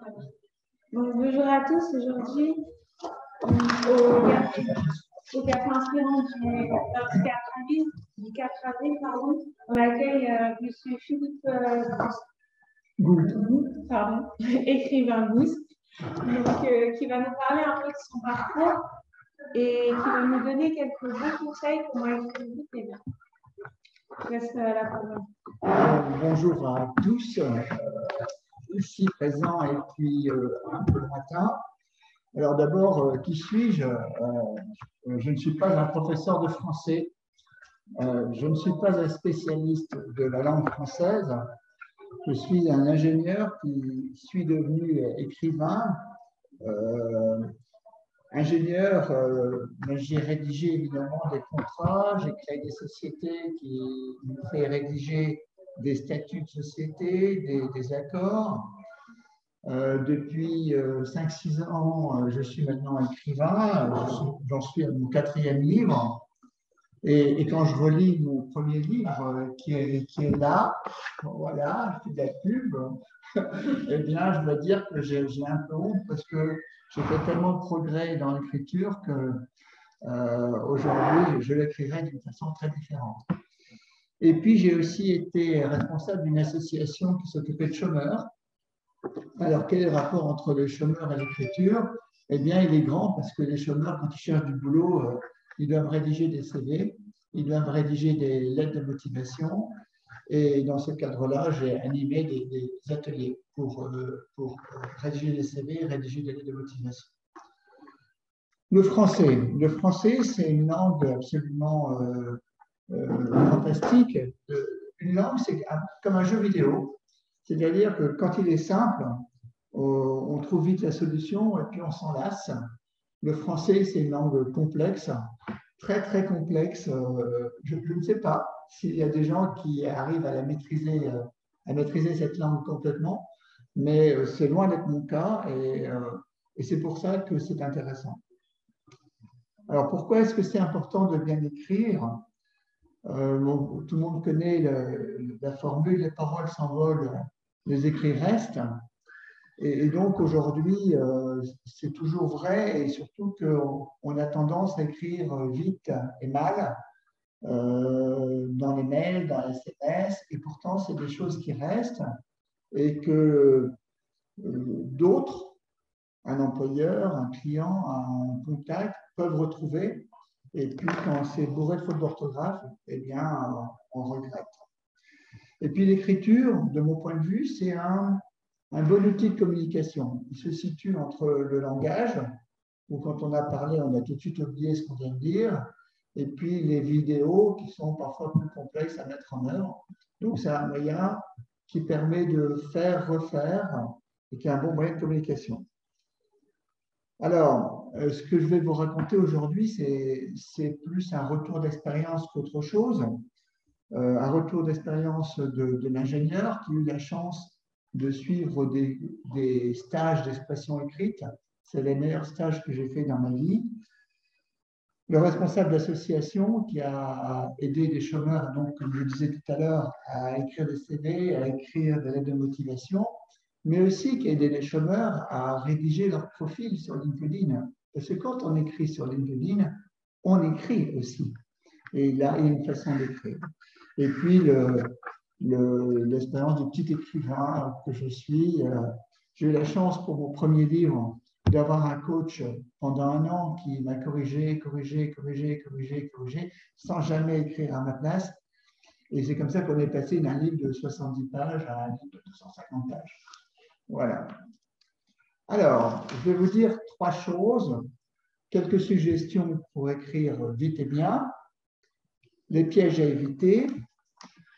Donc, bonjour à tous. Aujourd'hui, au Café Inspirant du 4 avril, pardon, on accueille M. Philippe Gouste, pardon, écrivain Gouste, donc, qui va nous parler un peu de son parcours et qui va nous donner quelques bons conseils pour écrire vite et bien. Je laisse la parole. Bonjour à tous, ici présents et puis un peu lointain. Alors d'abord, qui suis-je? Je ne suis pas un professeur de français, je ne suis pas un spécialiste de la langue française, je suis un ingénieur qui suis devenu écrivain. Ingénieur, j'ai rédigé évidemment des contrats, j'ai créé des sociétés qui nous fait rédiger des statuts de société, des accords. Depuis 5-6 ans, je suis maintenant écrivain, j'en suis à mon 4e livre. Et quand je relis mon premier livre qui est là, voilà, je fais de la pub, eh bien, je dois dire que j'ai un peu honte parce que j'ai fait tellement de progrès dans l'écriture que aujourd'hui, je l'écrirai d'une façon très différente. Et puis, j'ai aussi été responsable d'une association qui s'occupait de chômeurs. Alors, quel est le rapport entre les chômeurs et l'écriture? Eh bien, il est grand parce que les chômeurs, quand ils cherchent du boulot, ils doivent rédiger des CV, ils doivent rédiger des lettres de motivation. Et dans ce cadre-là, j'ai animé des ateliers pour rédiger des CV, rédiger des lettres de motivation. Le français, c'est une langue absolument fantastique. Une langue, c'est comme un jeu vidéo. C'est-à-dire que quand il est simple, on trouve vite la solution et puis on s'en lasse. Le français, c'est une langue complexe, très très complexe. Je ne sais pas s'il y a des gens qui arrivent à maîtriser cette langue complètement, mais c'est loin d'être mon cas et c'est pour ça que c'est intéressant. Alors pourquoi est-ce que c'est important de bien écrire? Tout le monde connaît la formule, les paroles s'envolent, les écrits restent. Et donc aujourd'hui, c'est toujours vrai et surtout qu'on a tendance à écrire vite et mal dans les mails, dans les SMS, et pourtant c'est des choses qui restent et que d'autres, un employeur, un client, un contact peuvent retrouver. Et puis quand c'est bourré de fautes d'orthographe, eh bien on regrette. Et puis l'écriture, de mon point de vue, c'est un bon outil de communication. Il se situe entre le langage, où quand on a parlé, on a tout de suite oublié ce qu'on vient de dire, et puis les vidéos qui sont parfois plus complexes à mettre en œuvre. Donc c'est un moyen qui permet de faire, refaire, et qui est un bon moyen de communication. Alors, ce que je vais vous raconter aujourd'hui, c'est plus un retour d'expérience qu'autre chose. Un retour d'expérience de l'ingénieur qui a eu la chance de suivre des stages d'expression écrite. C'est les meilleurs stages que j'ai fait dans ma vie. Le responsable d'association qui a aidé des chômeurs, donc, comme je le disais tout à l'heure, à écrire des CV, à écrire des lettres de motivation, mais aussi qui a aidé les chômeurs à rédiger leur profil sur LinkedIn. Parce que quand on écrit sur LinkedIn, on écrit aussi. Et là, il y a une façon d'écrire. Et puis, l'expérience du petit écrivain que je suis. J'ai eu la chance pour mon premier livre d'avoir un coach pendant 1 an qui m'a corrigé, sans jamais écrire à ma place. Et c'est comme ça qu'on est passé d'un livre de 70 pages à un livre de 250 pages. Voilà. Alors, je vais vous dire 3 choses. Quelques suggestions pour écrire vite et bien, les pièges à éviter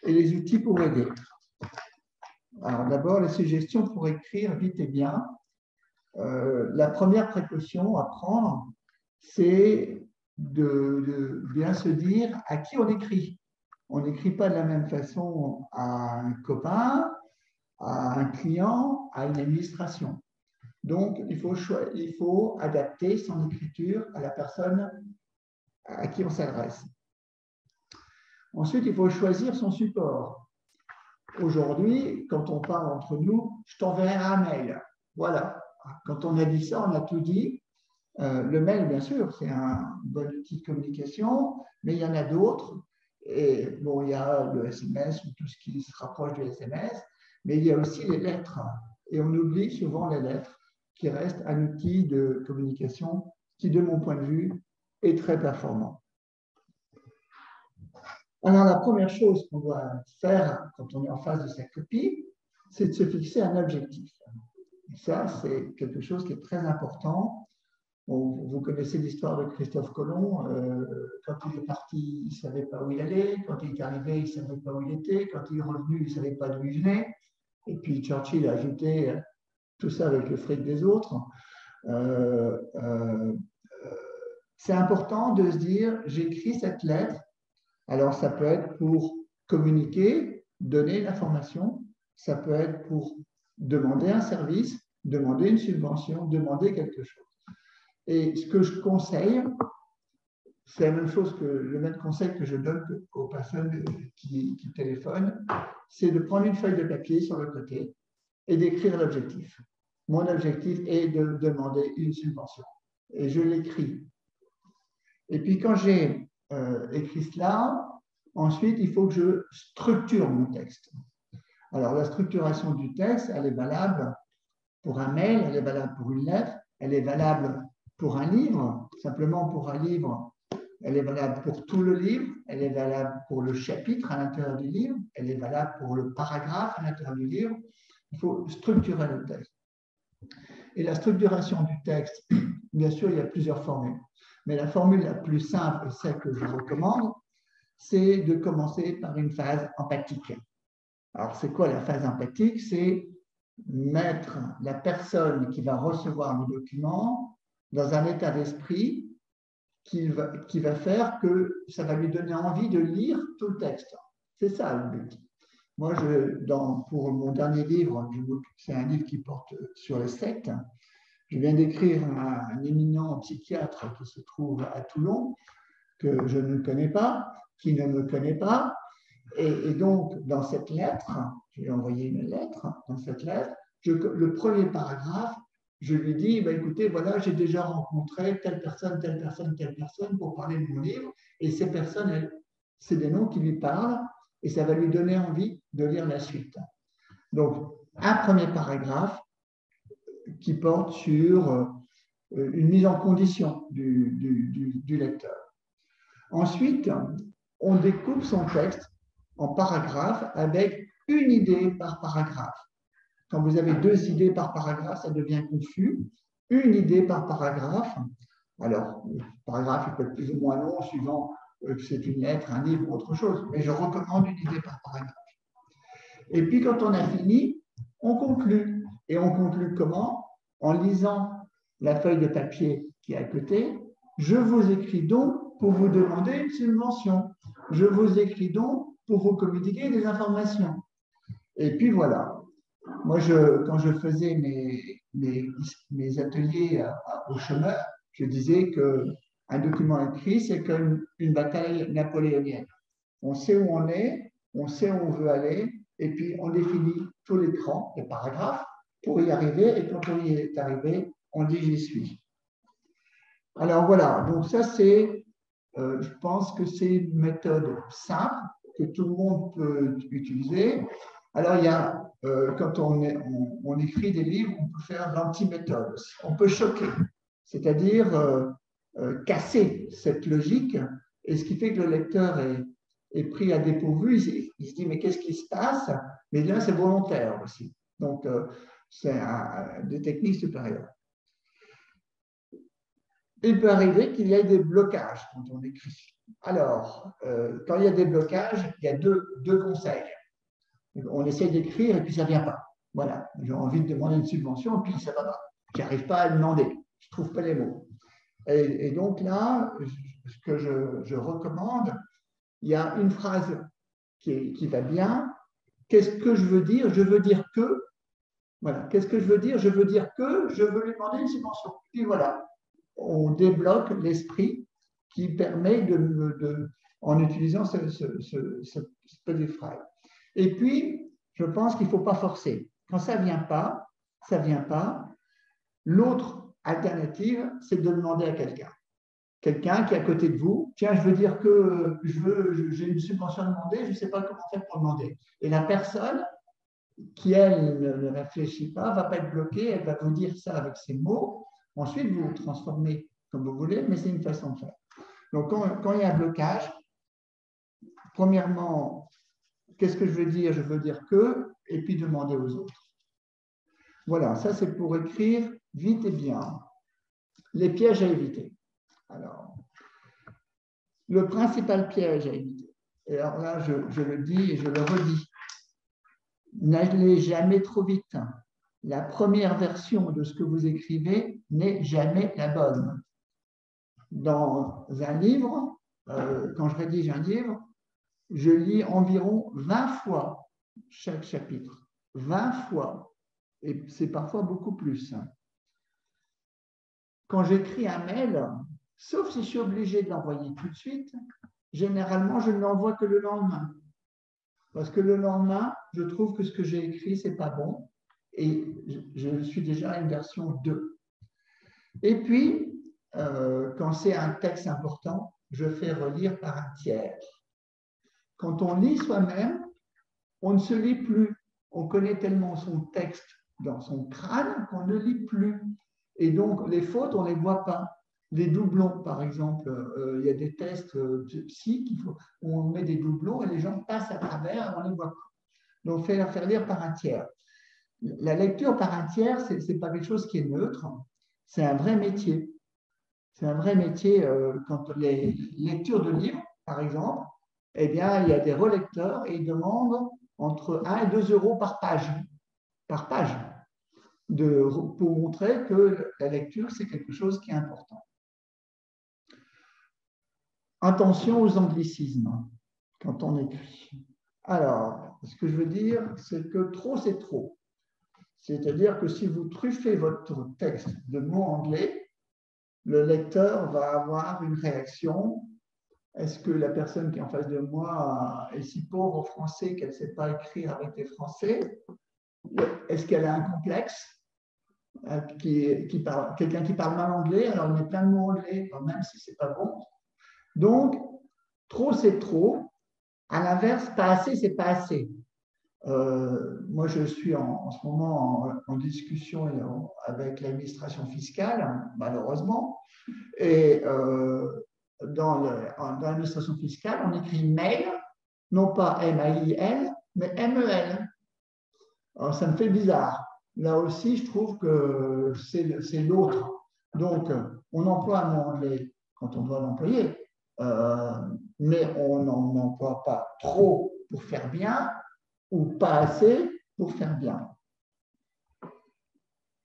et les outils pour aider. Alors d'abord, les suggestions pour écrire vite et bien. La première précaution à prendre, c'est de bien se dire à qui on écrit. On n'écrit pas de la même façon à un copain, à un client, à une administration. Donc, il faut adapter son écriture à la personne à qui on s'adresse. Ensuite, il faut choisir son support. Aujourd'hui, quand on parle entre nous, je t'enverrai un mail. Voilà. Quand on a dit ça, on a tout dit. Le mail, bien sûr, c'est un bon outil de communication, mais il y en a d'autres. Et bon, il y a le SMS ou tout ce qui se rapproche du SMS, mais il y a aussi les lettres. Et on oublie souvent les lettres, qui restent un outil de communication qui, de mon point de vue, est très performant. Alors, la première chose qu'on doit faire quand on est en face de sa copie, c'est de se fixer un objectif. Et ça, c'est quelque chose qui est très important. Vous connaissez l'histoire de Christophe Colomb. Quand il est parti, il ne savait pas où il allait. Quand il est arrivé, il ne savait pas où il était. Quand il est revenu, il ne savait pas d'où il venait. Et puis Churchill a ajouté tout ça avec le fric des autres. C'est important de se dire, j'écris cette lettre. Alors, ça peut être pour communiquer, donner l'information. Ça peut être pour demander un service, demander une subvention, demander quelque chose. Et ce que je conseille, c'est la même chose que le même conseil que je donne aux personnes qui téléphonent, c'est de prendre une feuille de papier sur le côté et d'écrire l'objectif. Mon objectif est de demander une subvention. Et je l'écris. Et puis quand j'ai écrit cela, ensuite, il faut que je structure mon texte. Alors, la structuration du texte, elle est valable pour un mail, elle est valable pour une lettre, elle est valable pour un livre. Simplement, pour un livre, elle est valable pour tout le livre, elle est valable pour le chapitre à l'intérieur du livre, elle est valable pour le paragraphe à l'intérieur du livre. Il faut structurer le texte. Et la structuration du texte, bien sûr, il y a plusieurs formules. Mais la formule la plus simple, et celle que je recommande, c'est de commencer par une phase empathique. Alors, c'est quoi la phase empathique? C'est mettre la personne qui va recevoir le document dans un état d'esprit qui va faire que ça va lui donner envie de lire tout le texte. C'est ça le but. Moi, pour mon dernier livre, c'est un livre qui porte sur les sectes, je viens d'écrire un éminent psychiatre qui se trouve à Toulon, que je ne connais pas, qui ne me connaît pas. Et donc, dans cette lettre, je lui ai envoyé une lettre, dans cette lettre, le premier paragraphe, je lui dis, écoutez, voilà, j'ai déjà rencontré telle personne pour parler de mon livre, et ces personnes, c'est des noms qui lui parlent, et ça va lui donner envie de lire la suite. Donc, un premier paragraphe qui porte sur une mise en condition du lecteur. Ensuite, on découpe son texte en paragraphes avec une idée par paragraphe. Quand vous avez 2 idées par paragraphe, ça devient confus. Une idée par paragraphe. Alors, le paragraphe il peut être plus ou moins long, suivant que c'est une lettre, un livre ou autre chose, mais je recommande une idée par paragraphe. Et puis, quand on a fini, on conclut. Et on conclut comment? En lisant la feuille de papier qui est à côté. Je vous écris donc pour vous demander une subvention. Je vous écris donc pour vous communiquer des informations. Et puis voilà. Moi, quand je faisais mes ateliers aux chômeurs, je disais qu'un document écrit, c'est comme une bataille napoléonienne. On sait où on est, on sait où on veut aller, et puis on définit tout l'écran, les paragraphes, pour y arriver, et quand on y est arrivé, on dit j'y suis. Alors voilà, donc ça c'est, je pense que c'est une méthode simple que tout le monde peut utiliser. Alors il y a, quand on écrit des livres, on peut faire l'anti-méthode, on peut choquer, c'est-à-dire casser cette logique, et ce qui fait que le lecteur est pris à dépourvu, il se dit mais qu'est-ce qui se passe? Mais là c'est volontaire aussi, donc c'est des techniques supérieures. Il peut arriver qu'il y ait des blocages quand on écrit. Alors, quand il y a des blocages, il y a deux conseils. On essaie d'écrire et puis ça ne vient pas. Voilà, j'ai envie de demander une subvention et puis ça ne va pas. Je n'arrive pas à demander, je ne trouve pas les mots. Et donc là, ce que je recommande, il y a une phrase qui va bien. Qu'est-ce que je veux dire? Je veux dire que. Voilà, qu'est-ce que je veux dire? Je veux dire que je veux lui demander une subvention. Puis voilà, on débloque l'esprit qui permet en utilisant ce petit phrase. Et puis, je pense qu'il ne faut pas forcer. Quand ça ne vient pas, L'autre alternative, c'est de demander à quelqu'un. Quelqu'un qui est à côté de vous, tiens, je veux dire que j'ai une subvention à demander, je ne sais pas comment faire pour demander. Et la personne qui, elle, ne réfléchit pas, ne va pas être bloquée, elle va vous dire ça avec ses mots. Ensuite, vous vous transformez comme vous voulez, mais c'est une façon de faire. Donc, quand il y a un blocage, premièrement, qu'est-ce que je veux dire? Je veux dire que, et puis demander aux autres. Voilà, ça c'est pour écrire vite et bien. Les pièges à éviter. Alors, le principal piège à éviter, et alors là, je le dis et je le redis, n'allez jamais trop vite. La première version de ce que vous écrivez n'est jamais la bonne. Dans un livre, quand je rédige un livre, je lis environ 20 fois chaque chapitre. 20 fois. Et c'est parfois beaucoup plus. Quand j'écris un mail, sauf si je suis obligé de l'envoyer tout de suite, généralement, je ne l'envoie que le lendemain. Parce que le lendemain, je trouve que ce que j'ai écrit, ce n'est pas bon. Et je suis déjà à une version 2. Et puis, quand c'est un texte important, je fais relire par un tiers. Quand on lit soi-même, on ne se lit plus. On connaît tellement son texte dans son crâne qu'on ne lit plus. Et donc, les fautes, on ne les voit pas. Les doublons, par exemple, il y a des tests psy où on met des doublons et les gens passent à travers et on ne les voit pas. Donc, faire lire par un tiers. La lecture par un tiers, ce n'est pas quelque chose qui est neutre. C'est un vrai métier. C'est un vrai métier. Quand les lectures de livres, par exemple, eh bien, il y a des relecteurs et ils demandent entre 1 et 2 euros par page. Pour montrer que la lecture, c'est quelque chose qui est important. Attention aux anglicismes quand on écrit. Alors, ce que je veux dire, c'est que trop, c'est trop. C'est-à-dire que si vous truffez votre texte de mots anglais, le lecteur va avoir une réaction. Est-ce que la personne qui est en face de moi est si pauvre en français qu'elle ne sait pas écrire avec les Français? Est-ce qu'elle a un complexe? Quelqu'un qui parle mal anglais, alors il met plein de mots anglais, même si ce n'est pas bon. Donc, trop, c'est trop. À l'inverse, pas assez, c'est pas assez. Moi, je suis en ce moment en discussion avec l'administration fiscale, malheureusement. Et dans l'administration fiscale, on écrit mail, non pas M-A-I-L, mais M-E-L. Alors, ça me fait bizarre. Là aussi, je trouve que c'est l'autre. Donc, on emploie un mot anglais quand on doit l'employer, mais on n'en emploie pas trop pour faire bien ou pas assez pour faire bien.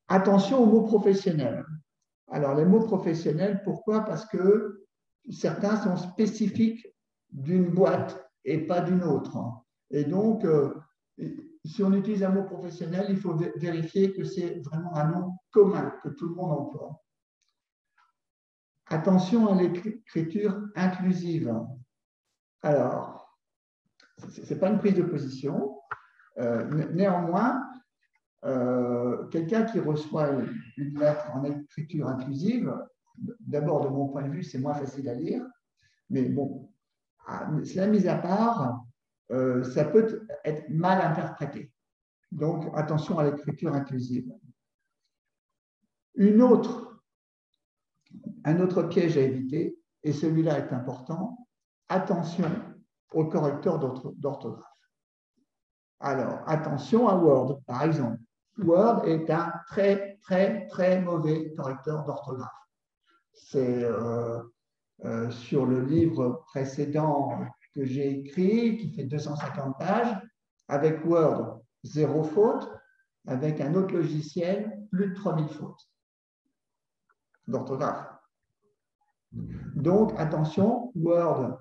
Attention aux mots professionnels. Alors, les mots professionnels, pourquoi? Parce que certains sont spécifiques d'une boîte et pas d'une autre. Et donc, si on utilise un mot professionnel, il faut vérifier que c'est vraiment un nom commun, que tout le monde emploie. Attention à l'écriture inclusive. Alors, ce n'est pas une prise de position. Néanmoins, quelqu'un qui reçoit une lettre en écriture inclusive, d'abord, de mon point de vue, c'est moins facile à lire. Mais bon, cela mis à part, ça peut être mal interprété. Donc, attention à l'écriture inclusive. Un autre piège à éviter, et celui-là est important, attention au correcteur d'orthographe. Alors, attention à Word, par exemple. Word est un très, très, très mauvais correcteur d'orthographe. C'est sur le livre précédent que j'ai écrit, qui fait 250 pages, avec Word, 0 faute, avec un autre logiciel, plus de 3000 fautes d'orthographe. Donc, attention, Word,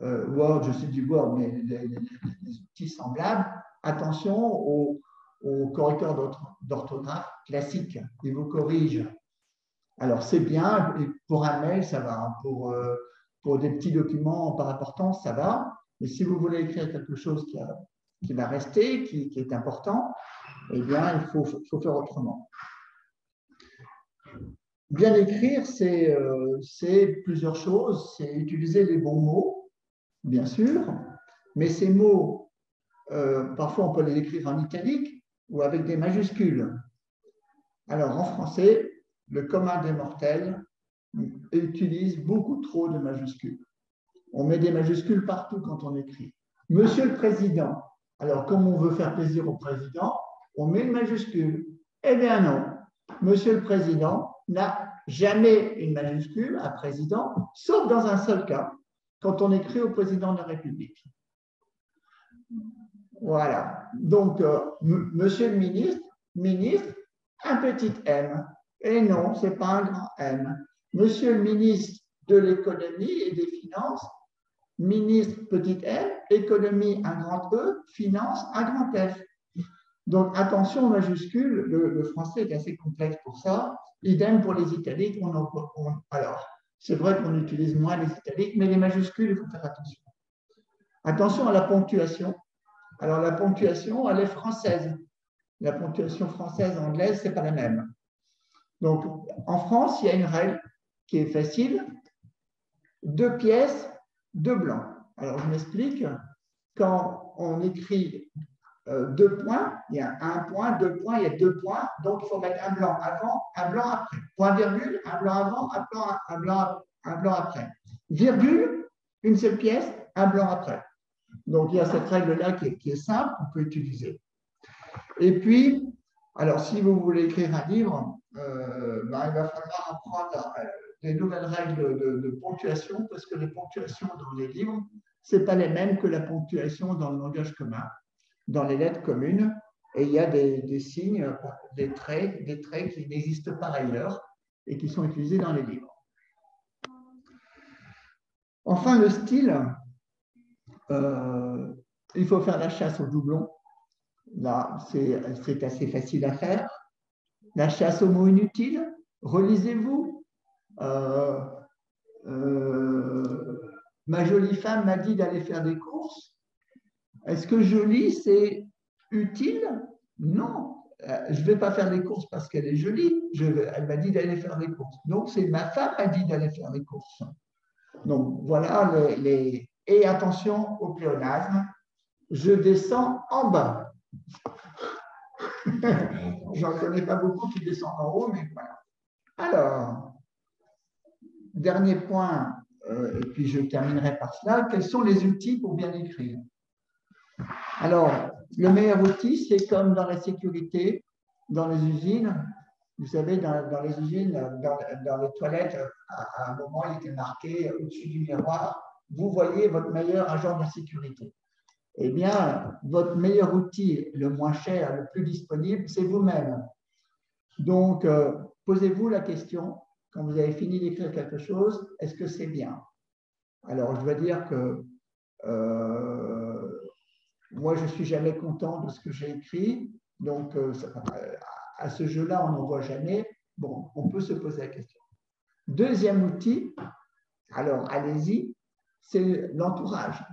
je sais du Word, mais les outils semblables, attention au correcteur d'orthographe classique, il vous corrige. Alors, c'est bien, pour un mail, ça va, pour des petits documents par importance, ça va, mais si vous voulez écrire quelque chose qui va rester, qui est important, eh bien, il faut faire autrement. Bien écrire, c'est plusieurs choses. C'est utiliser les bons mots, bien sûr, mais ces mots, parfois on peut les écrire en italique ou avec des majuscules. Alors en français, le commun des mortels utilise beaucoup trop de majuscules. On met des majuscules partout quand on écrit. Monsieur le Président. Alors, comme on veut faire plaisir au Président, on met une majuscule. Eh bien non. Monsieur le Président n'a jamais une majuscule à Président, sauf dans un seul cas, quand on écrit au Président de la République. Voilà. Donc, Monsieur le ministre, un petit M. Et non, ce n'est pas un grand M. Monsieur le ministre de l'économie et des finances, ministre petit m, économie un grand E, finance un grand F. Donc attention aux majuscules, le français est assez complexe pour ça. Idem pour les italiques. Alors, c'est vrai qu'on utilise moins les italiques, mais les majuscules, il faut faire attention. Attention à la ponctuation. Alors la ponctuation, elle est française. La ponctuation française anglaise, ce n'est pas la même. Donc en France, il y a une règle qui est facile. 2 pièces, 2 blancs. Alors, je m'explique. Quand on écrit 2 points, il y a 1 point, 2 points, il y a 2 points. Donc, il faut mettre un blanc avant, un blanc après. Point virgule, un blanc avant, un blanc après. Virgule, une seule pièce, un blanc après. Donc, il y a cette règle-là qui est simple, qu'on peut utiliser. Et puis, alors, si vous voulez écrire un livre, il va falloir apprendre des nouvelles règles de ponctuation, parce que les ponctuations dans les livres, ce n'est pas les mêmes que la ponctuation dans le langage commun, dans les lettres communes. Et il y a des signes, des traits qui n'existent pas ailleurs et qui sont utilisés dans les livres. Enfin, le style, il faut faire la chasse aux doublons. Là, c'est assez facile à faire. La chasse aux mots inutiles, relisez-vous. Ma jolie femme m'a dit d'aller faire des courses. Est-ce que jolie, c'est utile? Non. Je ne vais pas faire des courses parce qu'elle est jolie. Elle m'a dit d'aller faire des courses. Donc, c'est ma femme m'a dit d'aller faire des courses. Donc, voilà Et attention au pléonasme. Je descends en bas. J'en connais pas beaucoup qui descendent en haut, mais voilà. Alors, dernier point, et puis je terminerai par cela. Quels sont les outils pour bien écrire? Alors, le meilleur outil, c'est comme dans la sécurité, dans les usines. Vous savez, dans les usines, dans les toilettes, à un moment, il était marqué au-dessus du miroir, vous voyez votre meilleur agent de sécurité. Eh bien, votre meilleur outil, le moins cher, le plus disponible, c'est vous-même. Donc, posez-vous la question, quand vous avez fini d'écrire quelque chose, est-ce que c'est bien? Alors, je dois dire que moi, je ne suis jamais content de ce que j'ai écrit. Donc, à ce jeu-là, on n'en voit jamais. Bon, on peut se poser la question. Deuxième outil, alors allez-y, c'est l'entourage.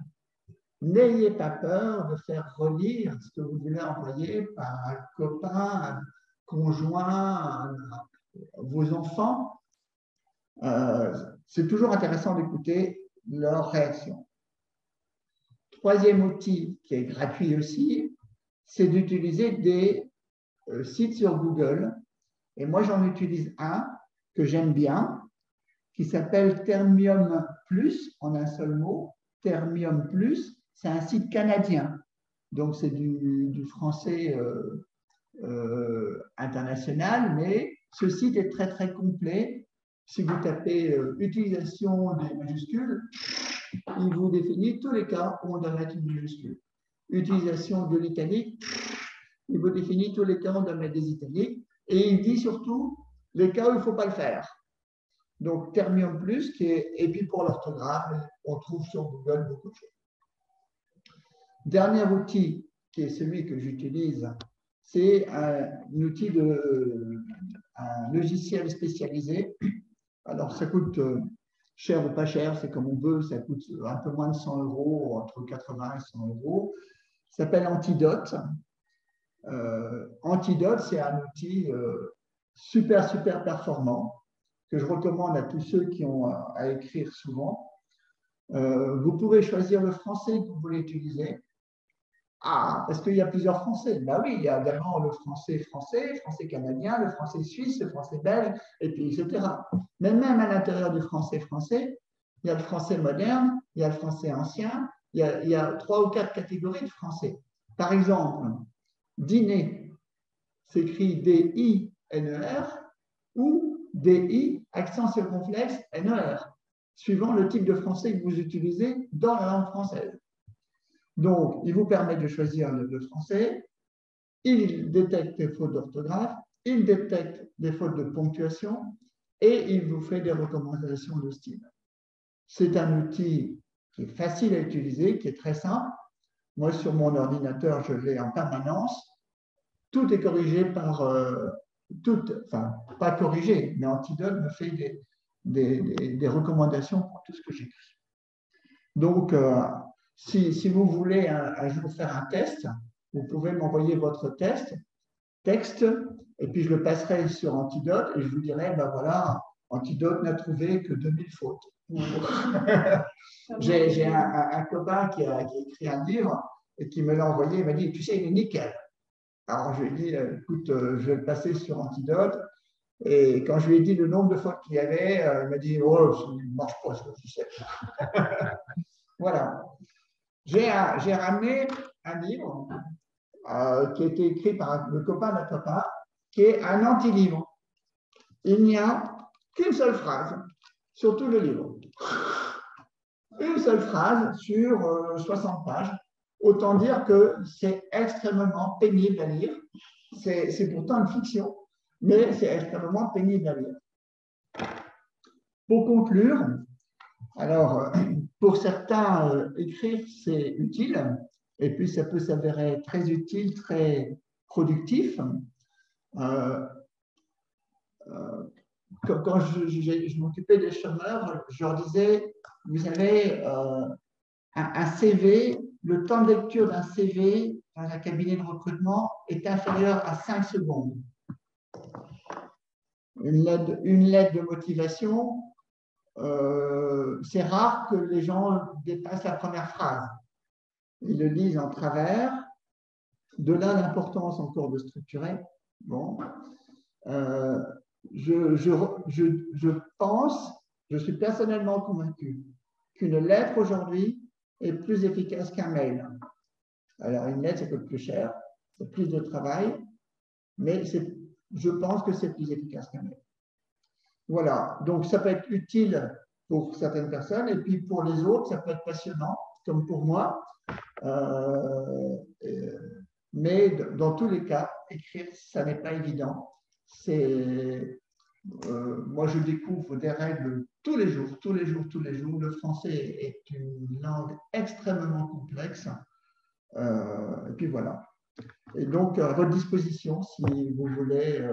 N'ayez pas peur de faire relire ce que vous voulez envoyer par un copain, un conjoint, vos enfants. C'est toujours intéressant d'écouter leurs réactions. Troisième outil qui est gratuit aussi, c'est d'utiliser des sites sur Google. Et moi, j'en utilise un que j'aime bien, qui s'appelle Termium Plus, en un seul mot. Termium Plus, c'est un site canadien. Donc, c'est du français international, mais ce site est très, très complet. Si vous tapez utilisation des majuscules, il vous définit tous les cas où on doit mettre une majuscule. Utilisation de l'italique, il vous définit tous les cas où on doit mettre des italiques. Et il dit surtout les cas où il ne faut pas le faire. Donc, Termium Plus, et puis pour l'orthographe, on trouve sur Google beaucoup de choses. Dernier outil, qui est celui que j'utilise, c'est un logiciel spécialisé. Alors, ça coûte cher ou pas cher, c'est comme on veut, ça coûte un peu moins de 100 €, entre 80 et 100 €. Ça s'appelle Antidote. Antidote, c'est un outil super, super performant. que je recommande à tous ceux qui ont à écrire souvent. Vous pouvez choisir le français que vous voulez utiliser. Ah, parce qu'il y a plusieurs français. Ben oui, il y a d'abord le français français, le français canadien, le français suisse, le français belge, et puis etc. Mais même à l'intérieur du français français, il y a le français moderne, il y a le français ancien, il y a 3 ou 4 catégories de français. Par exemple, dîner s'écrit D-I-N-E-R ou D-I, accent circonflexe, N-E-R, suivant le type de français que vous utilisez dans la langue française. Donc, il vous permet de choisir le français, il détecte des fautes d'orthographe, il détecte des fautes de ponctuation et il vous fait des recommandations de style. C'est un outil qui est facile à utiliser, qui est très simple. Moi, sur mon ordinateur, je l'ai en permanence. Tout est corrigé par... enfin, pas corrigé, mais Antidote me fait des recommandations pour tout ce que j'écris. Donc, si vous voulez un jour faire un test, vous pouvez m'envoyer votre texte, et puis je le passerai sur Antidote et je vous dirai, ben voilà, Antidote n'a trouvé que 2000 fautes. J'ai un copain qui a écrit un livre et qui me l'a envoyé, il m'a dit, tu sais, il est nickel. Alors je lui ai dit, écoute, je vais le passer sur Antidote. Et quand je lui ai dit le nombre de fautes qu'il y avait, il m'a dit, oh, ça ne marche pas ce logiciel. Voilà. J'ai ramené un livre qui a été écrit par le copain d'un copain, qui est un anti-livre. Il n'y a qu'une seule phrase sur tout le livre. Une seule phrase sur 60 pages. Autant dire que c'est extrêmement pénible à lire. C'est pourtant une fiction, mais c'est extrêmement pénible à lire. Pour conclure, alors, pour certains, écrire, c'est utile, et puis ça peut s'avérer très utile, très productif. Quand je m'occupais des chômeurs, je leur disais, vous avez un CV, le temps de lecture d'un CV dans un cabinet de recrutement est inférieur à 5 secondes. Une lettre de motivation, c'est rare que les gens dépassent la première phrase. Ils le disent en travers. De là l'importance encore de structurer. Bon. Je pense, je suis personnellement convaincu qu'une lettre aujourd'hui est plus efficace qu'un mail. Alors, une lettre, ça coûte plus cher, c'est plus de travail, mais je pense que c'est plus efficace qu'un mail. Voilà, donc ça peut être utile pour certaines personnes, et puis pour les autres, ça peut être passionnant, comme pour moi. Mais dans tous les cas, écrire, ça n'est pas évident. Moi, je découvre des règles tous les jours. Le français est une langue extrêmement complexe. Et puis voilà. Et donc, à votre disposition, si vous voulez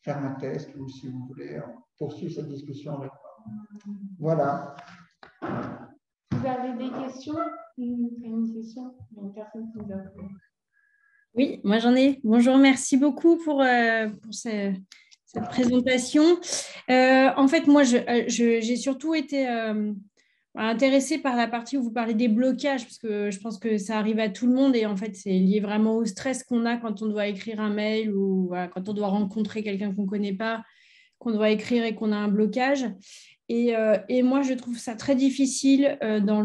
faire un test ou si vous voulez poursuivre cette discussion avec moi. Voilà. Vous avez des questions? Une question? Une personne qui nous a... Oui, moi j'en ai. Bonjour, merci beaucoup pour cette présentation. En fait, moi, j'ai surtout été intéressée par la partie où vous parlez des blocages, parce que je pense que ça arrive à tout le monde et en fait, c'est lié vraiment au stress qu'on a quand on doit écrire un mail ou voilà, quand on doit rencontrer quelqu'un qu'on ne connaît pas, qu'on doit écrire et qu'on a un blocage. Et moi, je trouve ça très difficile dans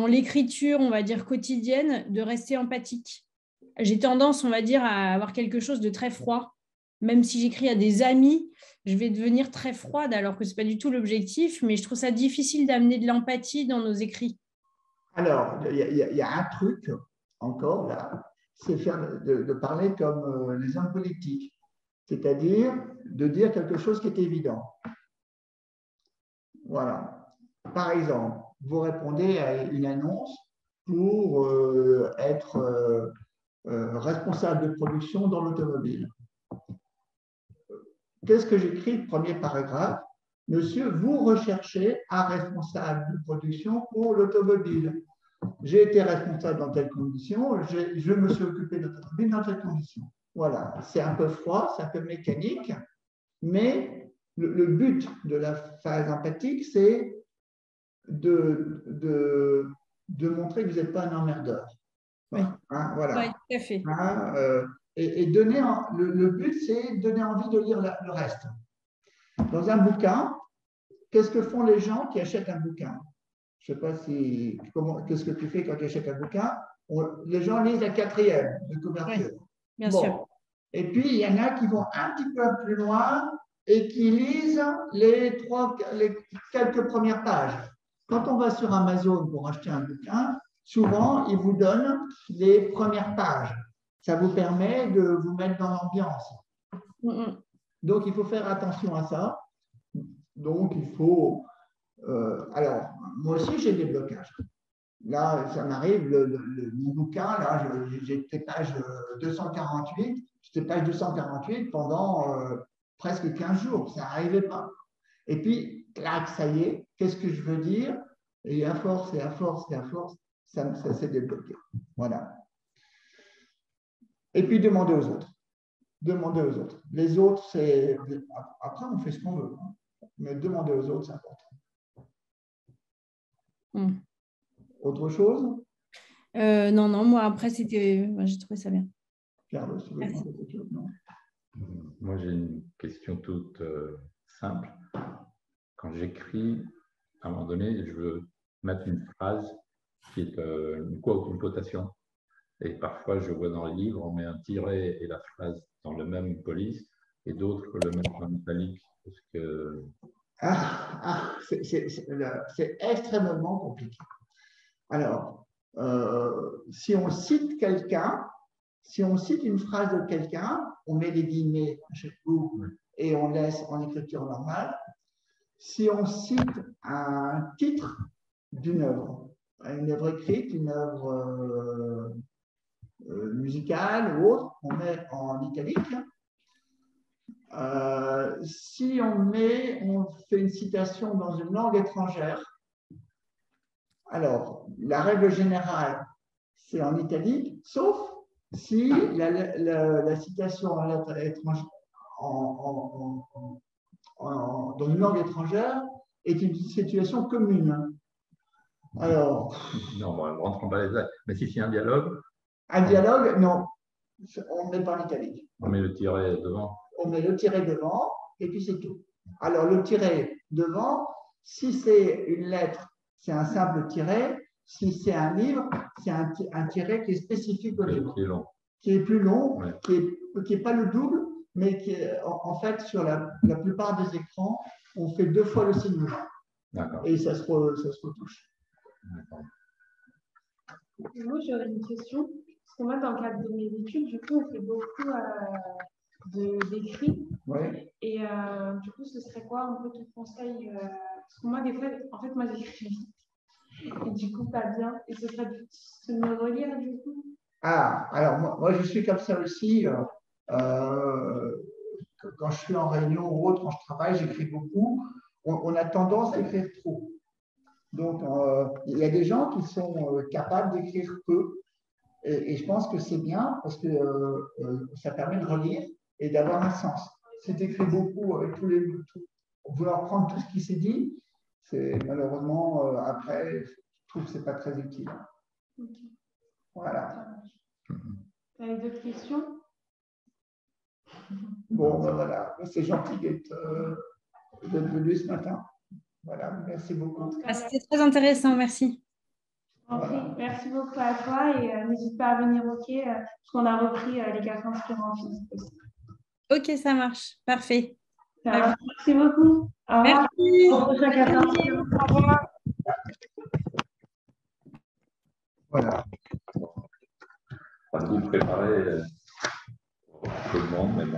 l'écriture, on va dire, quotidienne, de rester empathique. J'ai tendance, on va dire, à avoir quelque chose de très froid. Même si j'écris à des amis, je vais devenir très froide, alors que ce n'est pas du tout l'objectif, mais je trouve ça difficile d'amener de l'empathie dans nos écrits. Alors, il y a un truc encore là, c'est de parler comme les hommes politiques, c'est-à-dire de dire quelque chose qui est évident. Voilà. Par exemple, vous répondez à une annonce pour être responsable de production dans l'automobile. Qu'est-ce que j'écris? Premier paragraphe. Monsieur, vous recherchez un responsable de production pour l'automobile. J'ai été responsable dans telles conditions, je me suis occupé de l'automobile dans telles conditions. Voilà, c'est un peu froid, c'est un peu mécanique, mais le but de la phase empathique, c'est de montrer que vous n'êtes pas un emmerdeur. Oui. Hein, voilà. Oui, tout à fait. Hein, et donner le but, c'est donner envie de lire le reste. Dans un bouquin, qu'est-ce que font les gens qui achètent un bouquin? Je ne sais pas qu'est-ce que tu fais quand tu achètes un bouquin? Les gens lisent la 4e de couverture. Oui, bien sûr. Et puis, il y en a qui vont un petit peu plus loin et qui lisent les quelques premières pages. Quand on va sur Amazon pour acheter un bouquin, souvent, ils vous donnent les premières pages. Ça vous permet de vous mettre dans l'ambiance. Donc, il faut faire attention à ça. Donc, il faut... alors, moi aussi, j'ai des blocages. Là, ça m'arrive, mon bouquin, là, j'étais page 248. J'étais page 248 pendant presque 15 jours. Ça n'arrivait pas. Et puis, clac, ça y est, qu'est-ce que je veux dire? Et à force, et à force, et à force, ça s'est débloqué. Voilà. Et puis, demandez aux autres. Demandez aux autres. Les autres, c'est... Après, on fait ce qu'on veut. Mais demander aux autres, c'est important. Autre chose? Non, moi, après, j'ai trouvé ça bien. Carlos, tu veux demander quelque chose? Non. Moi, j'ai une question toute simple. Quand j'écris, à un moment donné, je veux mettre une phrase qui est une quotation. Et parfois, je vois dans les livres, on met un tiret et la phrase dans le même police, et d'autres le mettent en italique. Parce que... c'est extrêmement compliqué. Alors, si on cite quelqu'un, si on cite une phrase de quelqu'un, on met des guillemets à chaque bout et on laisse en écriture normale. Si on cite un titre d'une œuvre écrite, une œuvre musicale ou autre, on met en italique. Si on fait une citation dans une langue étrangère, alors la règle générale, c'est en italique, sauf si la citation en lettre étrangère, dans une langue étrangère est une situation commune. Alors. Non, bon, ne rentrons pas les détails. Mais si c'est un dialogue. Un dialogue, non. On ne met pas en italique. On met le tiret devant. On met le tiret devant et puis c'est tout. Alors, le tiret devant, si c'est une lettre, c'est un simple tiret. Si c'est un livre, c'est un tiret qui est spécifique au livre. Qui est long. Qui est plus long, ouais. qui n'est pas le double, mais qui est, en fait, sur la plupart des écrans, on fait 2 fois le signe. Et ça se retouche. Moi, j'aurais une question. Parce que moi, dans le cadre de mes études, du coup, on fait beaucoup d'écrits. Ouais. Et du coup, ce serait quoi un peu ton conseil parce que moi, des fois, en fait, moi, j'écris vite. Et du coup, pas bien. Et ce serait de me relire, du coup. Ah, alors moi, je suis comme ça aussi. Quand je suis en réunion ou autre, quand je travaille, j'écris beaucoup. On a tendance à écrire trop. Donc, il y a des gens qui sont capables d'écrire peu. Et je pense que c'est bien parce que ça permet de relire et d'avoir un sens. Si tu écris beaucoup avec vouloir prendre tout ce qui s'est dit, c'est malheureusement, après, je trouve que ce n'est pas très utile. Okay. Voilà. Tu as d'autres questions? Bon, ben voilà, c'est gentil d'être venu ce matin. Voilà, merci beaucoup. C'était très intéressant, merci. Voilà. Merci beaucoup à toi et n'hésite pas à venir au quai parce qu'on a repris les cafés inspirants physiques aussi. Ok, ça marche. Parfait. Merci beaucoup. Au revoir. Merci. Au prochain café inspirant. Au revoir. Voilà. Pas tout préparé pour tout le monde, mais bon.